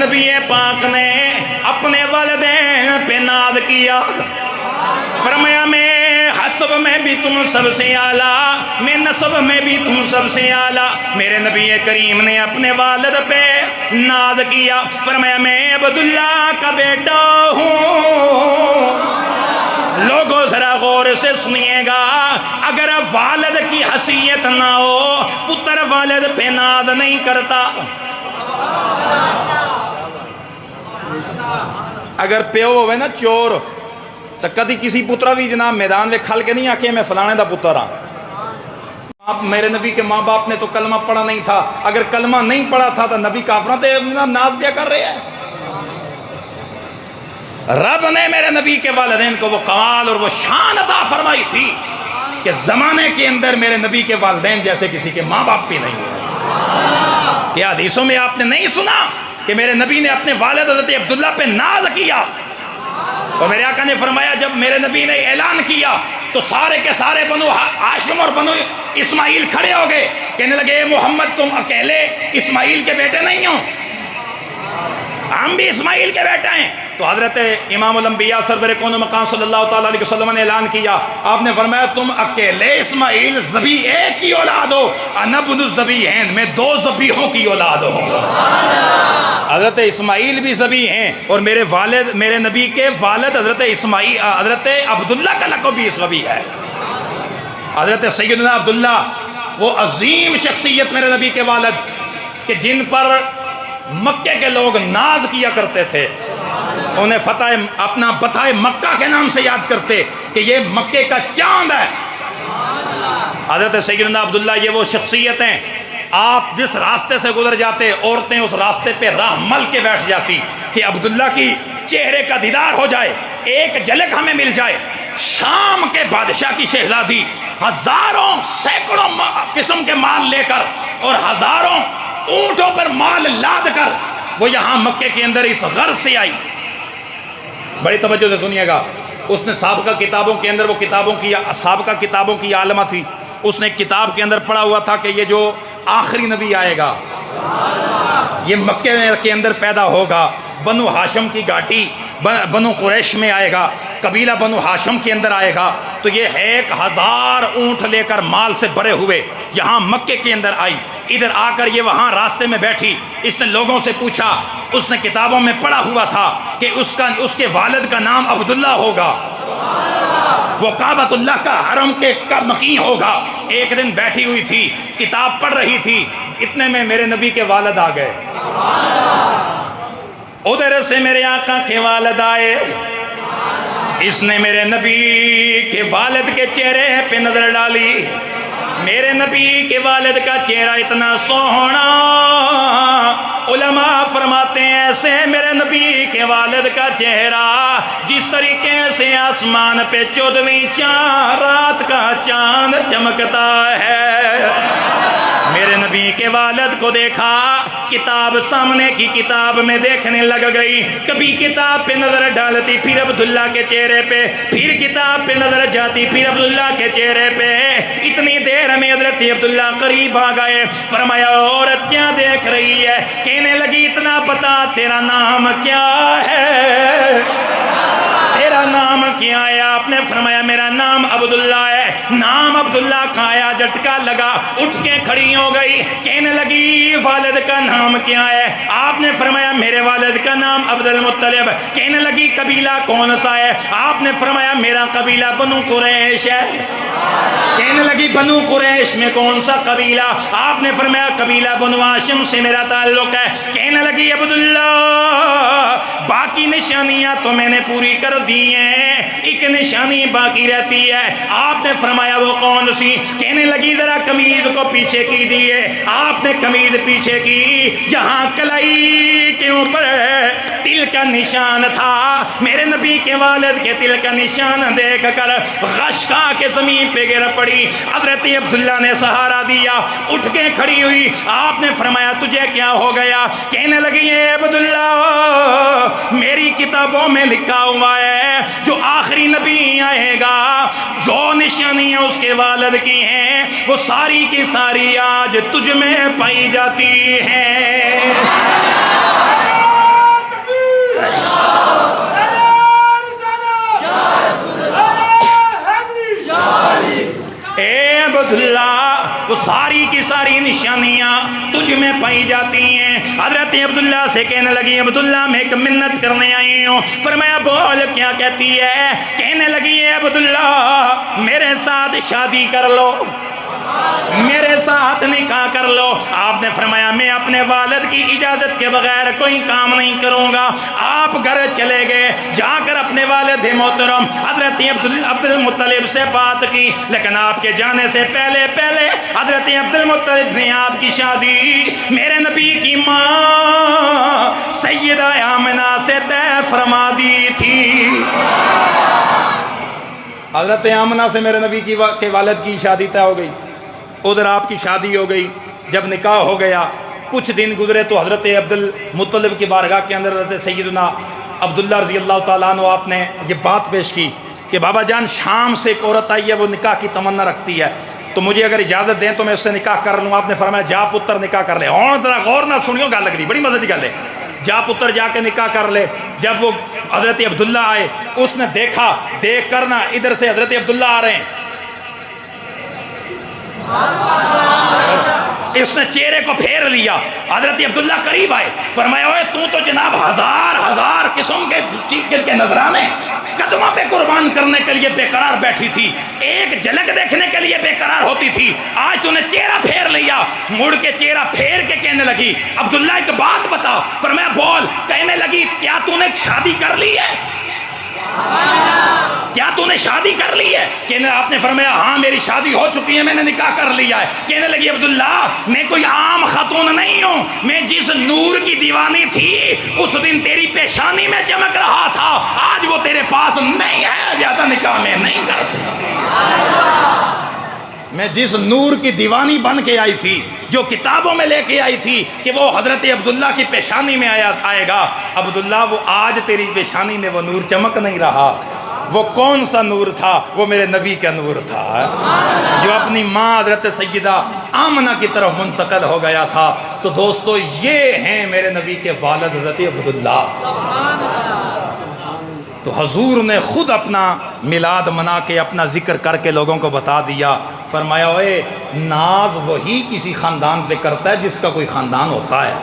نبی پاک نے اپنے والدین پہ ناز کیا، فرمایا میں حسب میں بھی تم سب سے اعلیٰ، میں نسب میں بھی تم سب سے اعلیٰ۔ میرے نبی کریم نے اپنے والد پہ ناز کیا، فرمایا میں عبداللہ کا بیٹا ہوں۔ لوگوں ذرا غور سے سنیے گا، اگر والد کی حیثیت نہ ہو پتر والد پہ ناز نہیں کرتا۔ اگر پیو ہوئے نا چور تو کدی کسی پترا بھی جناب میدان میں کھل کے نہیں آکے میں فلانے دا پتر ہاں۔ میرے نبی کے ماں باپ نے تو کلمہ پڑھا نہیں تھا، اگر کلمہ نہیں پڑھا تھا تو نبی کافروں تے ناز پیا کر رہے ہیں۔ رب نے میرے نبی کے والدین کو وہ کمال اور وہ شان عطا فرمائی تھی کہ زمانے کے اندر میرے نبی کے والدین جیسے کسی کے ماں باپ بھی نہیں ہوئے۔ کیا حدیثوں میں آپ نے نہیں سنا کہ میرے نبی نے اپنے والد حضرت عبداللہ پہ ناز کیا؟ اور میرے آقا نے فرمایا جب میرے نبی نے اعلان کیا تو سارے کے سارے بنو ہاشم اور بنو اسماعیل کھڑے ہو گئے، کہنے لگے محمد تم اکیلے اسماعیل کے بیٹے نہیں ہو، ہم بھی اسماعیل کے بیٹے ہیں۔ تو حضرت امام الانبیاء سرور کون و مقام صلی اللہ تعالیٰ علیہ وسلم نے اعلان کیا، آپ نے فرمایا تم اکیلے اسماعیل ذبی ایک کی اولاد ہو، انا ابن الذبیحین، میں دو ذبیحوں کی اولاد ہوں۔ حضرت اسماعیل بھی ذبیح ہیں اور میرے نبی کے والد حضرت عبداللہ کا لقب بھی ذبیح ہے۔ حضرت سیدنا عبداللہ وہ عظیم شخصیت میرے نبی کے والد کہ جن پر مکے کے لوگ ناز کیا کرتے تھے، انہیں اپنا فتح مکہ کے نام سے یاد کرتے کہ یہ مکے کا چاند ہے۔ حضرت سیدنا عبداللہ یہ وہ شخصیت ہیں، آپ جس راستے سے گزر جاتے عورتیں اس راستے پہ راہ مل کے بیٹھ جاتی کہ عبداللہ کی چہرے کا دیدار ہو جائے، ایک جھلک ہمیں مل جائے۔ شام کے بادشاہ کی شہزادی ہزاروں سینکڑوں قسم کے مال لے کر اور ہزاروں اونٹوں پر مال لاد کر وہ یہاں مکے کے اندر اس غرض سے آئی۔ بڑی توجہ سے سنیے گا، اس نے سابقہ کتابوں کے اندر سابقہ کتابوں کی عالمہ تھی، اس نے کتاب کے اندر پڑھا ہوا تھا کہ یہ جو آخری نبی آئے گا یہ مکے کے اندر پیدا ہوگا، بنو ہاشم کی گھاٹی بنو قریش میں آئے گا، قبیلہ بنو ہاشم کے اندر آئے گا، تو یہ 1000 اونٹ لے کر مال سے بھرے ہوئے یہاں مکے کے اندر آئی۔ ادھر آ کر یہ وہاں راستے میں بیٹھی، اس نے لوگوں سے پوچھا، اس نے کتابوں میں پڑھا ہوا تھا کہ اس کے والد کا نام عبداللہ ہوگا، وہ کعبۃ اللہ کا حرم کے مقیم ہوگا۔ ایک دن بیٹھی ہوئی تھی کتاب پڑھ رہی تھی، اتنے میں میرے نبی کے والد آ گئے، ادھر سے میرے آقا کے والد آئے، اس نے میرے نبی کے والد کے چہرے پہ نظر ڈالی، میرے نبی کے والد کا چہرہ اتنا سوہنا، علماء فرماتے ہیں ایسے میرے نبی کے والد کا چہرہ جس طریقے سے آسمان پہ 14ویں رات کا چاند چمکتا ہے۔ میرے نبی کے والد کو دیکھا، کتاب سامنے کی کتاب میں دیکھنے لگ گئی، کبھی کتاب پہ نظر ڈالتی پھر عبداللہ کے چہرے پہ، پھر کتاب پہ نظر جاتی پھر عبداللہ کے چہرے پہ۔ اتنی دیر میں حضرت عبداللہ قریب آ گئے، فرمایا عورت کیا دیکھ رہی ہے؟ کہنے لگی اتنا بتا تیرا نام کیا ہے، تیرا نام کیا ہے؟ آپ نے فرمایا میرا نام عبداللہ ہے۔ نام عبداللہ کھایا، جھٹکا لگا، اٹھ کے کھڑی ہو گئی، کہنے لگی والد کا نام کیا ہے؟ آپ نے فرمایا میرے والد کا نام عبد المطلب۔ کہنے لگی قبیلہ کون سا ہے؟ آپ نے فرمایا میرا قبیلہ بنو قریش ہے۔ کہنے لگی بنو قریش میں کون سا قبیلہ؟ آپ نے فرمایا قبیلہ بنو ہاشم سے میرا تعلق ہے۔ کہنے لگی عبداللہ باقی نشانیاں تو میں نے پوری کر دی ہیں، ایک نشانی باقی رہتی ہے۔ آپ نے فرمایا وہ کون سی؟ کہنے لگی ذرا قمیض کو پیچھے کی دیے۔ آپ نے قمیض پیچھے کی، جہاں کلائی کے اوپر تل کا نشان تھا، میرے نبی کے والد کے تل کا نشان دیکھ کر غش کھا کے زمین پہ گر پڑی۔ حضرت عبداللہ نے سہارا دیا، اٹھ کے کھڑی ہوئی۔ آپ نے فرمایا تجھے کیا ہو گیا؟ کہنے لگی اے عبداللہ میری کتابوں میں لکھا ہوا ہے جو آخری نبی آئے گا جو نشانیاں اس کے والد کی ہیں وہ ساری کی ساری آج تجھ میں پائی جاتی ہیں۔ عبداللہ سے کہنے لگی عبداللہ میں ایک منت کرنے آئی ہوں. فرمایا بول کیا کہتی ہے؟ کہنے لگی ہے عبداللہ میرے ساتھ شادی کر لو، میرے ساتھ نکاح کر لو. آپ نے فرمایا میں اپنے والد کی اجازت کے بغیر کوئی کام نہیں کروں گا. آپ گھر چلے گئے، جا کر اپنے والد محترم حضرت عبد المطلب سے بات کی، لیکن آپ کے جانے سے پہلے حضرت عبد المطلب نے آپ کی شادی میرے نبی کی ماں سیدہ آمنہ سے طے فرما دی تھی. حضرت آمنہ سے میرے نبی کے والد کی شادی طے ہو گئی، ادھر آپ کی شادی ہو گئی. جب نکاح ہو گیا کچھ دن گزرے تو حضرت عبد المطلب کی بارگاہ کے اندر حضرت سیدنا عبداللہ رضی اللہ تعالیٰ عنہ آپ نے یہ بات پیش کی کہ بابا جان شام سے ایک عورت آئی ہے، وہ نکاح کی تمنا رکھتی ہے، تو مجھے اگر اجازت دیں تو میں اس سے نکاح کر لوں. آپ نے فرمایا جا پتر نکاح کر لے. اور ذرا غور نہ سنیو، گل لگ رہی بڑی مزے کی گل ہے. جا پتر جا کے نکاح کر لے. جب وہ حضرت عبداللہ آئے اس نے دیکھا، دیکھ کر نا ادھر سے حضرت عبداللہ آ رہے ہیں، اس نے چہرے کو پھیر لیا. حضرت عبداللہ قریب آئے، فرمایا اوے تو جناب ہزار قسم کے نذرانے قدموں پہ قربان کرنے کے لیے بے قرار بیٹھی تھی، ایک جھلک دیکھنے کے لیے بے قرار ہوتی تھی، آج تو نے چہرہ پھیر لیا. مڑ کے چہرہ پھیر کے کہنے لگی عبداللہ ایک بات بتا. فرمایا بول. کہنے لگی کیا تو نے شادی کر لی ہے؟ کیا تو نے شادی کر لی ہے؟ کہنے آپ نے فرمایا ہاں میری شادی ہو چکی ہے، میں نے نکاح کر لیا ہے. کہنے لگی عبداللہ میں کوئی عام خاتون نہیں ہوں، میں جس نور کی دیوانی تھی اس دن تیری پیشانی میں چمک رہا تھا، آج وہ تیرے پاس نہیں ہے، زیادہ نکاح میں نہیں کر سکتی. میں جس نور کی دیوانی بن کے آئی تھی، جو کتابوں میں لے کے آئی تھی کہ وہ حضرت عبداللہ کی پیشانی میں آئے گا، عبداللہ وہ آج تیری پیشانی میں وہ نور چمک نہیں رہا. وہ کون سا نور تھا؟ وہ میرے نبی کا نور تھا جو اپنی ماں حضرت سیدہ آمنہ کی طرف منتقل ہو گیا تھا. تو دوستو یہ ہیں میرے نبی کے والد حضرت عبداللہ. تو حضور نے خود اپنا میلاد منا کے اپنا ذکر کر کے لوگوں کو بتا دیا. فرمایا اے ناز وہی کسی خاندان پہ کرتا ہے جس کا کوئی خاندان ہوتا ہے.